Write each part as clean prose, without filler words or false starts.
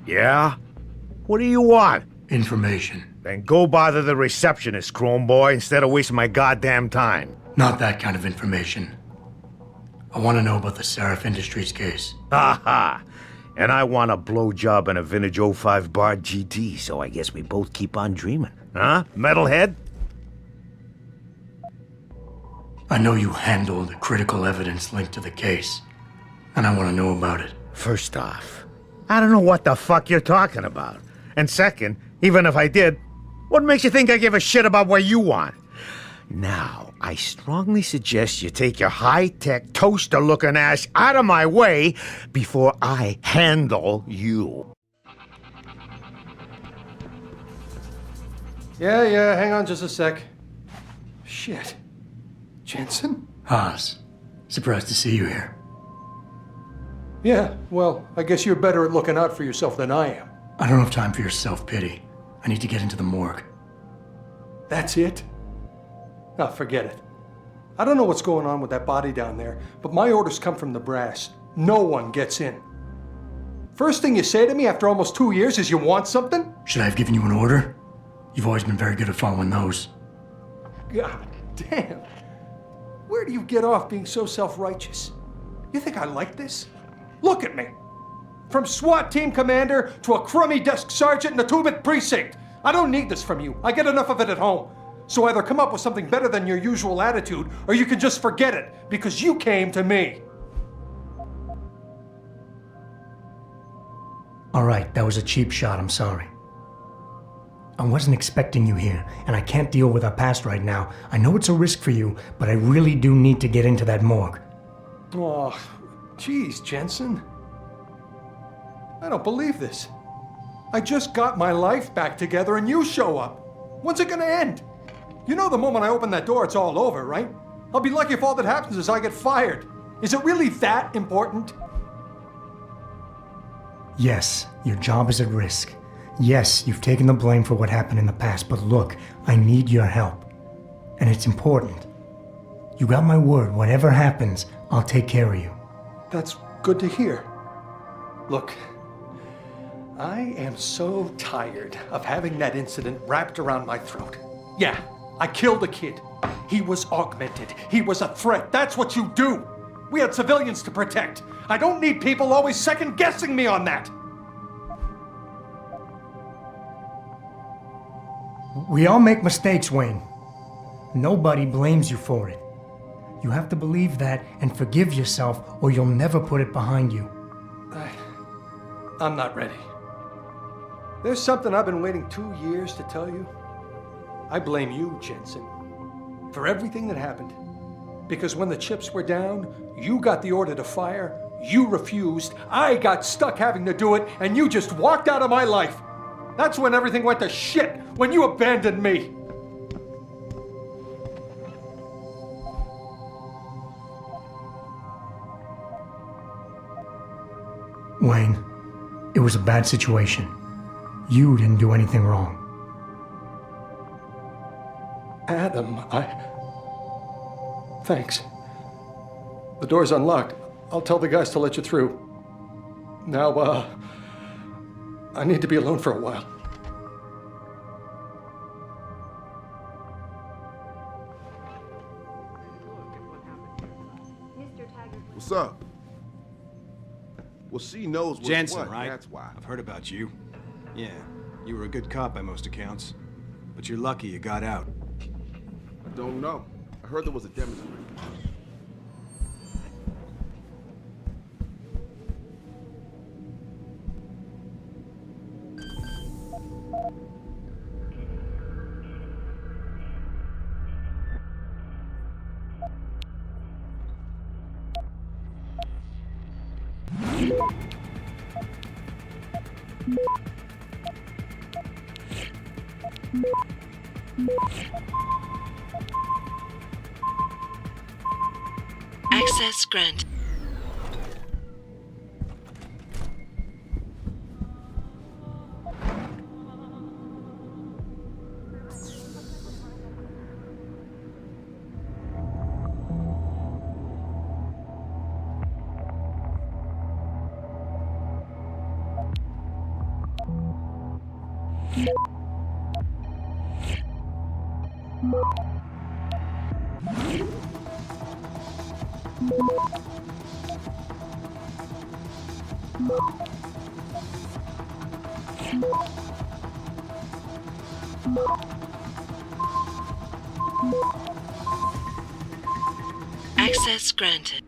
Yeah? What do you want? Information. Then go bother the receptionist, Chrome Boy, instead of wasting my goddamn time. Not that kind of information. I want to know about the Seraph Industries case. Ha ha! And I want a blowjob in a vintage '05 Bard GT, so I guess we both keep on dreaming. Huh, metalhead? I know you handled critical evidence linked to the case, and I want to know about it. First off, I don't know what the fuck you're talking about. And second, even if I did, what makes you think I give a shit about what you want? Now, I strongly suggest you take your high-tech, toaster-looking ass out of my way before I handle you. Yeah, hang on just a sec. Shit. Jensen? Haas, surprised to see you here. Yeah, well, I guess you're better at looking out for yourself than I am. I don't have time for your self-pity. I need to get into the morgue. That's it? Oh, forget it. I don't know what's going on with that body down there, but my orders come from the brass. No one gets in. First thing you say to me after almost 2 years is you want something? Should I have given you an order? You've always been very good at following those. God damn. Where do you get off being so self-righteous? You think I like this? Look at me. From SWAT team commander to a crummy desk sergeant in the 2-bit precinct. I don't need this from you. I get enough of it at home. So either come up with something better than your usual attitude, or you can just forget it, because you came to me. All right, that was a cheap shot, I'm sorry. I wasn't expecting you here, and I can't deal with our past right now. I know it's a risk for you, but I really do need to get into that morgue. Oh, geez, Jensen. I don't believe this. I just got my life back together and you show up. When's it gonna end? You know the moment I open that door, it's all over, right? I'll be lucky if all that happens is I get fired. Is it really that important? Yes, your job is at risk. Yes, you've taken the blame for what happened in the past, but look, I need your help. And it's important. You got my word, whatever happens, I'll take care of you. That's good to hear. Look, I am so tired of having that incident wrapped around my throat. Yeah, I killed a kid. He was augmented. He was a threat. That's what you do. We had civilians to protect. I don't need people always second-guessing me on that. We all make mistakes, Wayne. Nobody blames you for it. You have to believe that and forgive yourself, or you'll never put it behind you. I'm not ready. There's something I've been waiting 2 years to tell you. I blame you, Jensen, for everything that happened. Because when the chips were down, you got the order to fire, you refused, I got stuck having to do it, and you just walked out of my life. That's when everything went to shit, when you abandoned me. Wayne, it was a bad situation. You didn't do anything wrong. Adam, Thanks. The door's unlocked. I'll tell the guys to let you through. Now, I need to be alone for a while. What's up? Well, she knows what's Jensen, what, right? That's why. I've heard about you. Yeah, you were a good cop by most accounts. But you're lucky you got out. I don't know. I heard there was a demonstration. Access granted. Access granted.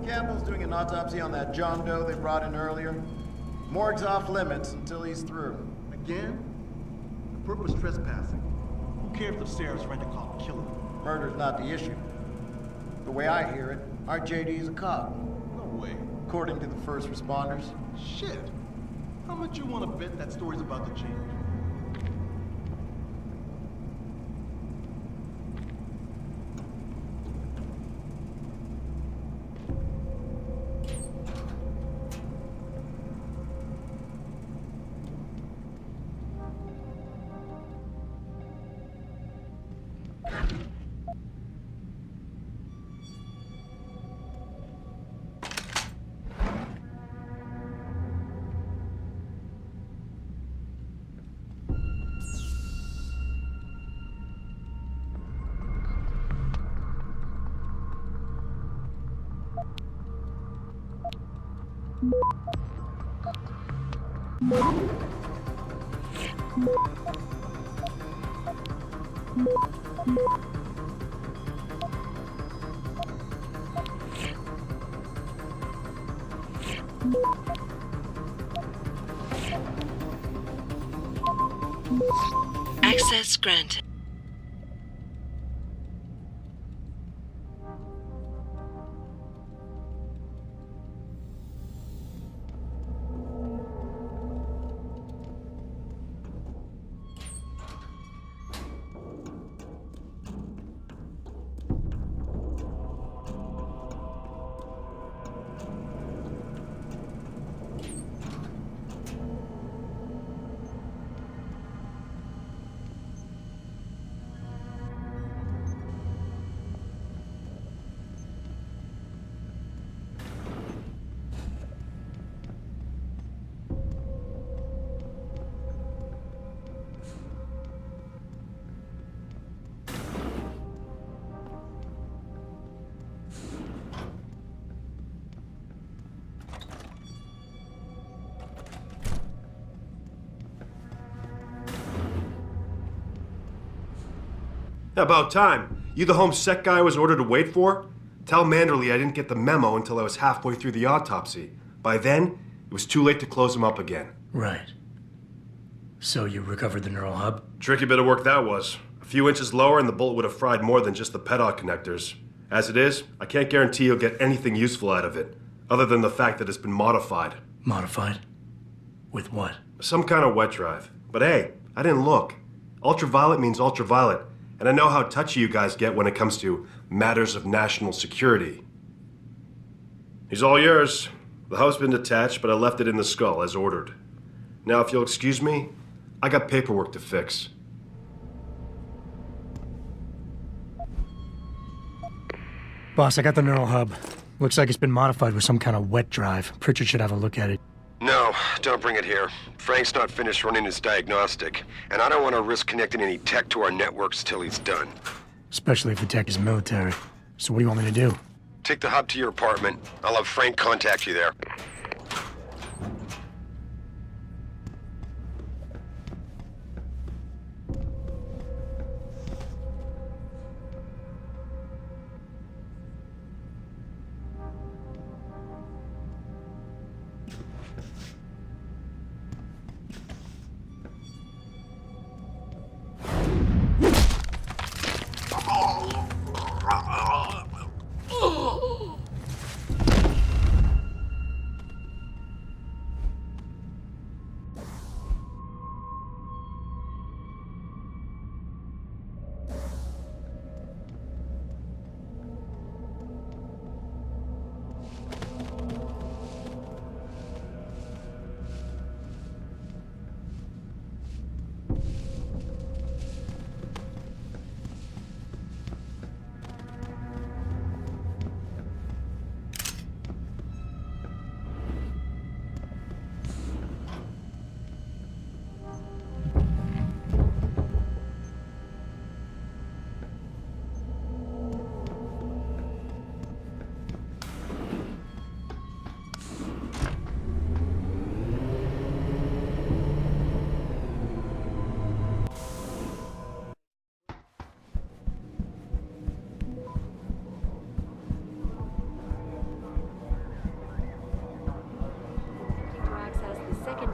Campbell's doing an autopsy on that John Doe they brought in earlier. Morgue's off limits until he's through. Again? The purpose trespassing. Who cares if Sarah's rent a cop kill him? Murder's not the issue. The way I hear it, our JD is a cop. No way. According to the first responders. Shit. How much you want to bet that story's about to change? Access granted. About time. You the home sec guy I was ordered to wait for? Tell Manderley I didn't get the memo until I was halfway through the autopsy. By then, it was too late to close him up again. Right. So you recovered the neural hub? Tricky bit of work that was. A few inches lower and the bullet would have fried more than just the pedal connectors. As it is, I can't guarantee you'll get anything useful out of it, other than the fact that it's been modified. Modified? With what? Some kind of wet drive. But hey, I didn't look. Ultraviolet means ultraviolet, And I know how touchy you guys get when it comes to matters of national security. He's all yours. The house has been detached, but I left it in the skull as ordered. Now, if you'll excuse me, I got paperwork to fix. Boss, I got the neural hub. Looks like it's been modified with some kind of wet drive. Pritchard should have a look at it. No, don't bring it here. Frank's not finished running his diagnostic, and I don't want to risk connecting any tech to our networks till he's done. Especially if the tech is military. So what do you want me to do? Take the hub to your apartment. I'll have Frank contact you there.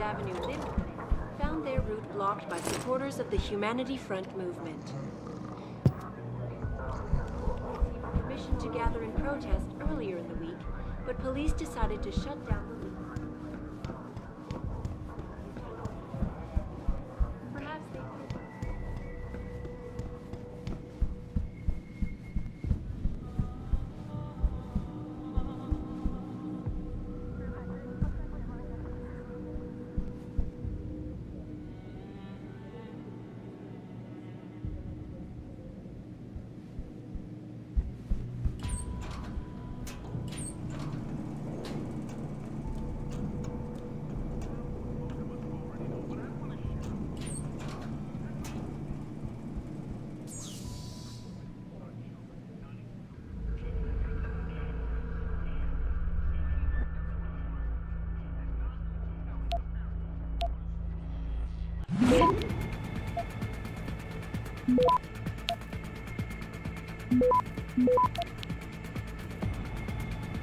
Avenue Limp found their route blocked by supporters of the Humanity Front movement. Permission to gather and protest earlier in the week, but police decided to shut down the loop. Perhaps they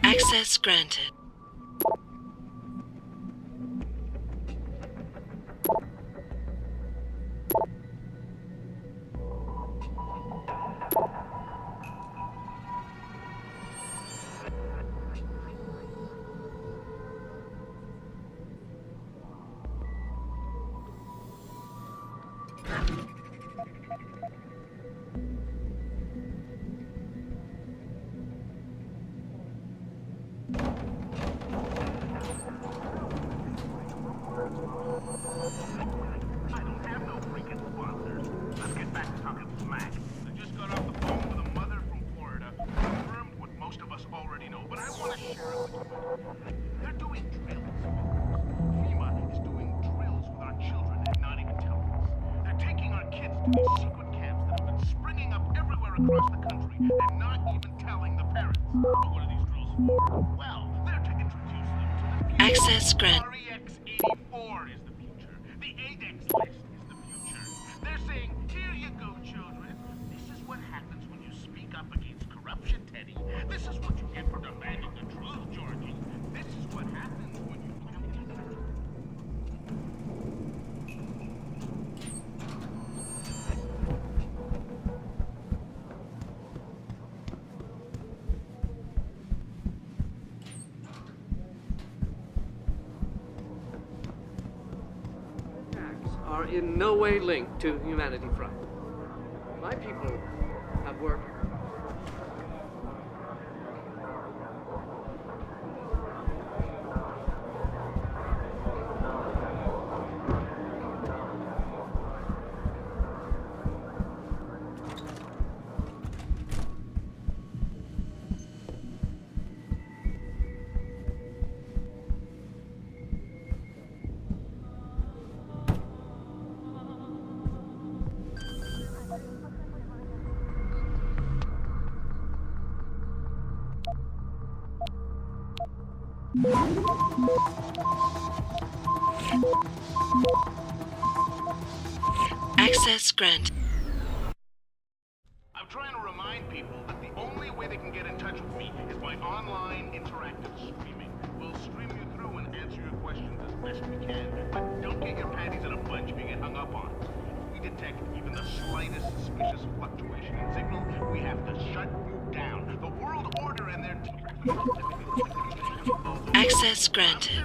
Access granted. Secret camps that have been springing up everywhere across the country and not even telling the parents. But what are these drills for? Well, they're to introduce them to the future. Access granted. REX-84 is the future. The ADEX list is the future. They're saying, here you go, children. This is what happens when you speak up against corruption, Teddy. This is what you get for demanding the truth, Georgie. This is what happens when you... Are in no way linked to Humanity Front. My people have work. Access granted. I'm trying to remind people that the only way they can get in touch with me is by online interactive streaming. We'll stream you through and answer your questions as best we can, but don't get your panties in a bunch if you get hung up on. If we detect even the slightest suspicious fluctuation in signal, we have to shut you down. The world order and their... Access granted.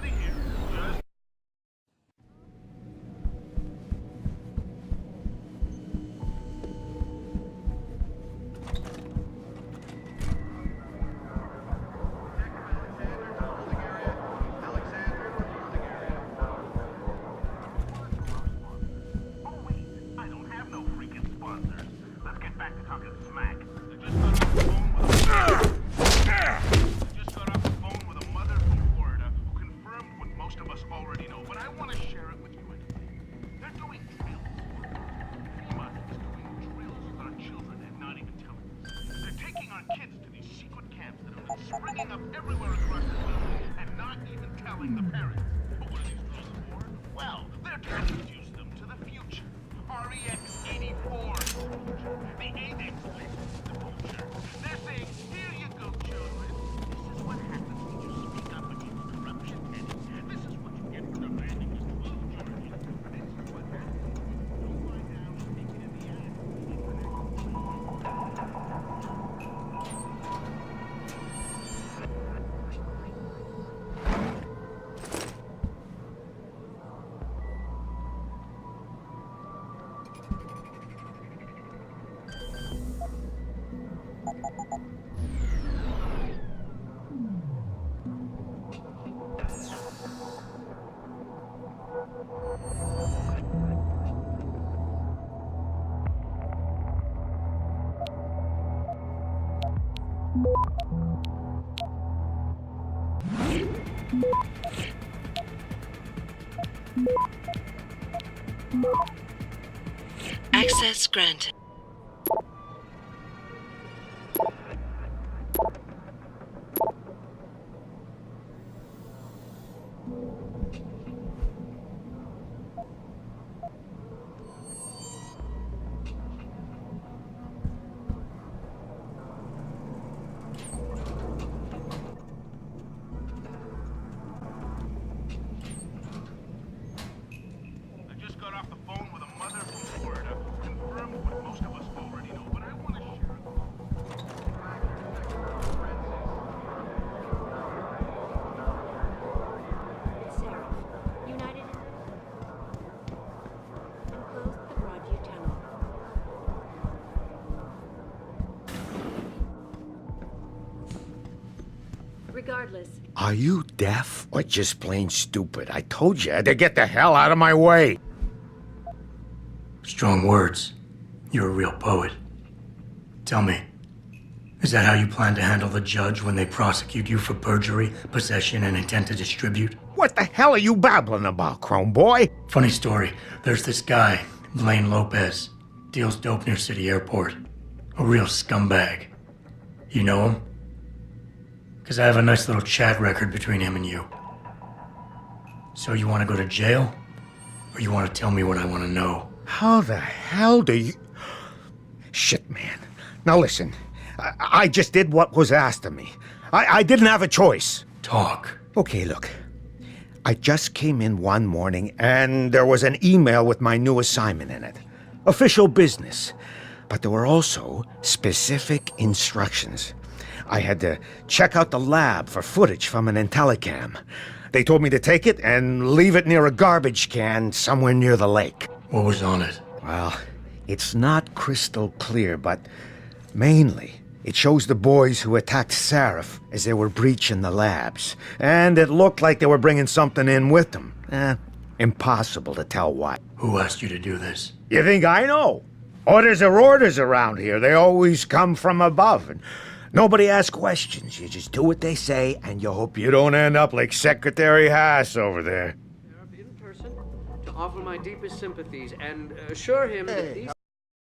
Springing up everywhere across the country and not even telling the parents. But what are these drills for? Well, they're to introduce them to the future. REX-84 is the future. The ADEX list is the future. They're saying, here you go, children. This is what happens when you speak up against corruption, Teddy. This is what you get for demanding this 12 charge. This is what happens when you don't lie down and take it in the ass. Access granted. Regardless. Are you deaf or just plain stupid? I told you to get the hell out of my way. Strong words. You're a real poet. Tell me, is that how you plan to handle the judge when they prosecute you for perjury, possession, and intent to distribute? What the hell are you babbling about, Chrome Boy? Funny story. There's this guy, Blaine Lopez, deals dope near City Airport. A real scumbag. You know him? Because I have a nice little chat record between him and you. So you want to go to jail? Or you want to tell me what I want to know? How the hell do you... Shit, man. Now listen, I just did what was asked of me. I didn't have a choice. Talk. Okay, look. I just came in one morning and there was an email with my new assignment in it. Official business. But there were also specific instructions. I had to check out the lab for footage from an Intellicam. They told me to take it and leave it near a garbage can somewhere near the lake. What was on it? Well, It's not crystal clear, but mainly it shows the boys who attacked Seraph as they were breaching the labs. And it looked like they were bringing something in with them. Impossible to tell what. Who asked you to do this? You think I know? Orders are orders around here. They always come from above. And nobody asks questions. You just do what they say, and you hope you don't end up like Secretary Haas over there. In person to offer my deepest sympathies and assure him that these